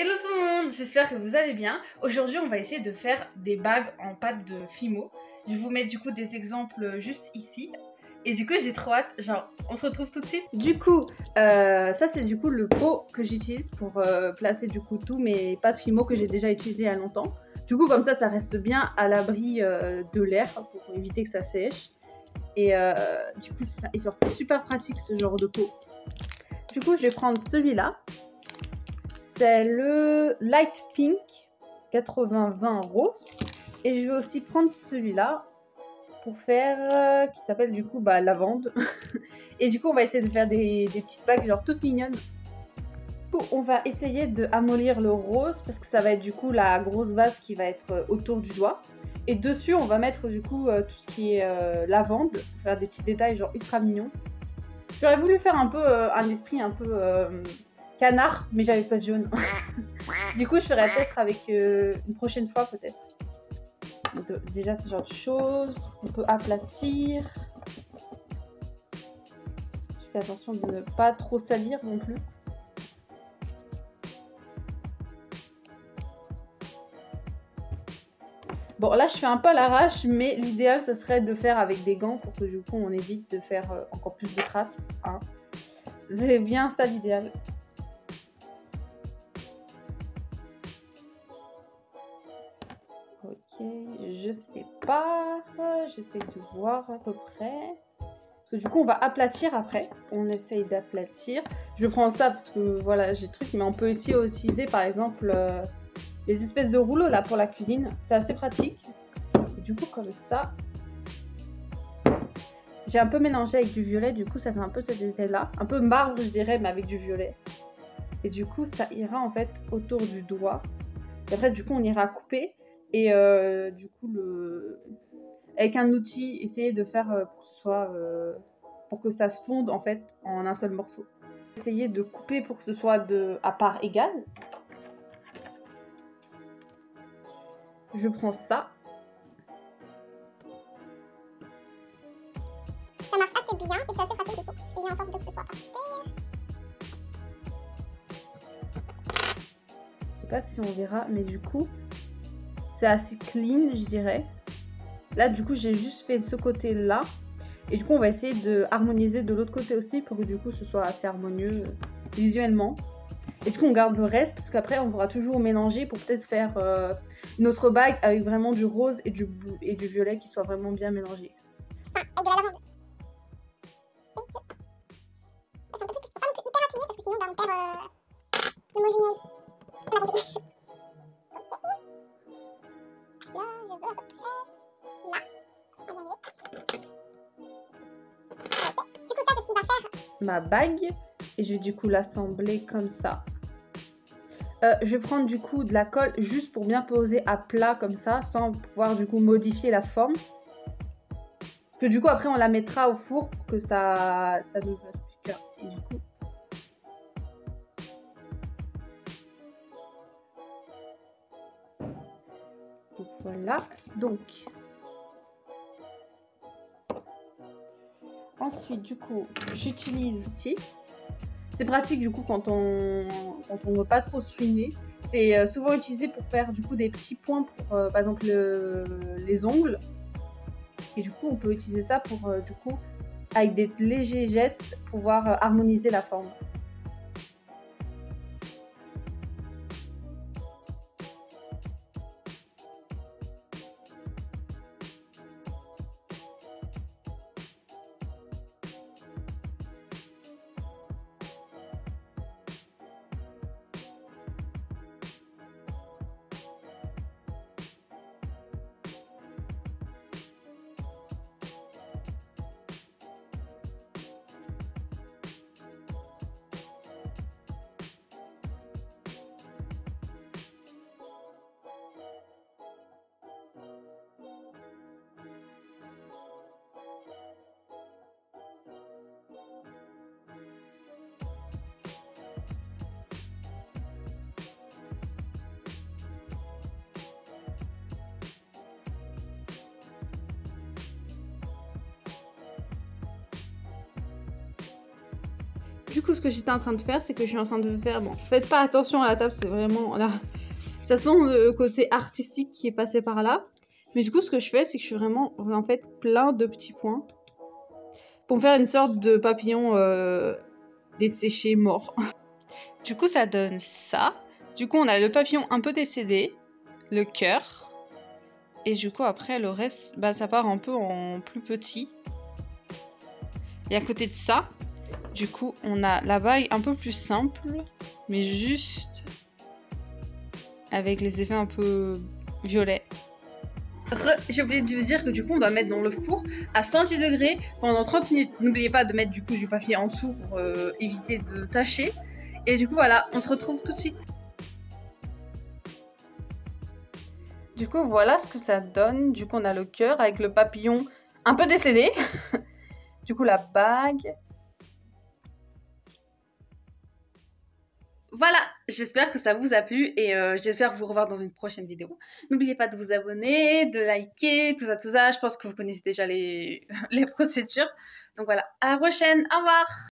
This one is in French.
Hello tout le monde, j'espère que vous allez bien. Aujourd'hui, on va essayer de faire des bagues en pâte de Fimo. Je vais vous mettre du coup des exemples juste ici. Et du coup, j'ai trop hâte. Genre, on se retrouve tout de suite. Du coup, ça c'est du coup le pot que j'utilise pour placer du coup tous mes pâtes Fimo que j'ai déjà utilisées il y a longtemps. Du coup, comme ça reste bien à l'abri de l'air pour éviter que ça sèche. Et du coup, c'est super pratique ce genre de pot. Du coup, je vais prendre celui-là. C'est le Light Pink 80-20 rose. Et je vais aussi prendre celui-là pour faire, qui s'appelle du coup lavande. Et du coup, on va essayer de faire des petites bagues genre toutes mignonnes. Du coup, on va essayer de amollir le rose parce que ça va être du coup la grosse base qui va être autour du doigt. Et dessus, on va mettre du coup tout ce qui est lavande pour faire des petits détails genre ultra mignons. J'aurais voulu faire un peu un esprit un peu canard, mais j'avais pas de jaune. Du coup, je ferai peut-être avec une prochaine fois, peut-être. Déjà, ce genre de choses. On peut aplatir. Je fais attention de ne pas trop salir non plus. Bon, là, je fais un peu à l'arrache, mais l'idéal, ce serait de faire avec des gants pour que du coup, on évite de faire encore plus de traces. Hein. C'est bien ça l'idéal. Ok, je sépare, j'essaie de voir à peu près. Parce que du coup, on va aplatir après. On essaye d'aplatir. Je prends ça parce que voilà, j'ai le truc, mais on peut aussi utiliser par exemple les espèces de rouleaux là pour la cuisine. C'est assez pratique. Et du coup, comme ça, j'ai un peu mélangé avec du violet. Du coup, ça fait un peu cet effet là. Un peu marbre, je dirais, mais avec du violet. Et du coup, ça ira en fait autour du doigt. Et après, du coup, on ira couper. Et du coup, avec un outil, essayer de faire pour que ce soit pour que ça se fonde en fait en un seul morceau. Essayer de couper pour que ce soit à part égale. Je prends ça. Ça marche assez bien et c'est assez pratique du coup. Je fais bien en sorte que ce soit parfait. Je sais pas si on verra, mais du coup, c'est assez clean, je dirais. Là, du coup, j'ai juste fait ce côté-là. Et du coup, on va essayer de harmoniser de l'autre côté aussi pour que du coup, ce soit assez harmonieux visuellement. Et du coup, on garde le reste parce qu'après, on pourra toujours mélanger pour peut-être faire une autre bague avec vraiment du rose et du violet qui soit vraiment bien mélangé. Enfin, avec de la lavande. C'est un peu truc, c'est pas non plus hyper appuyé parce que sinon on perd l'homogénéité. On a compris. Ok. Là, je veux à peu près là. On va y arriver. Ok. Du coup, ça, c'est ce qui va faire Ma bague. Et je vais du coup l'assembler comme ça. Je vais prendre du coup de la colle juste pour bien poser à plat comme ça, sans pouvoir du coup modifier la forme. Parce que du coup après on la mettra au four pour que ça ne fasse plus qu'un. Et du coup... Donc voilà. Donc... Ensuite du coup j'utilise l'outil. C'est pratique du coup quand on ne veut pas trop swiner. C'est souvent utilisé pour faire du coup des petits points pour par exemple les ongles. Et du coup on peut utiliser ça pour du coup avec des légers gestes pouvoir harmoniser la forme. Du coup, ce que j'étais en train de faire, c'est que je suis en train de faire... Bon, faites pas attention à la table, c'est vraiment... Là, ça sent le côté artistique qui est passé par là. Mais du coup, ce que je fais, c'est que je suis vraiment, en fait, plein de petits points. Pour faire une sorte de papillon desséché, mort. Du coup, ça donne ça. Du coup, on a le papillon un peu décédé, le cœur. Et du coup, après, le reste, bah, ça part un peu en plus petit. Et à côté de ça, du coup, on a la bague un peu plus simple, mais juste avec les effets un peu violets. J'ai oublié de vous dire que du coup, on doit mettre dans le four à 110 degrés pendant 30 minutes. N'oubliez pas de mettre du coup du papier en dessous pour éviter de tacher. Et du coup, voilà, on se retrouve tout de suite. Du coup, voilà ce que ça donne. Du coup, on a le cœur avec le papillon un peu décédé. Du coup, la bague. Voilà, j'espère que ça vous a plu et j'espère vous revoir dans une prochaine vidéo. N'oubliez pas de vous abonner, de liker, tout ça, tout ça. Je pense que vous connaissez déjà les procédures. Donc voilà, à la prochaine, au revoir!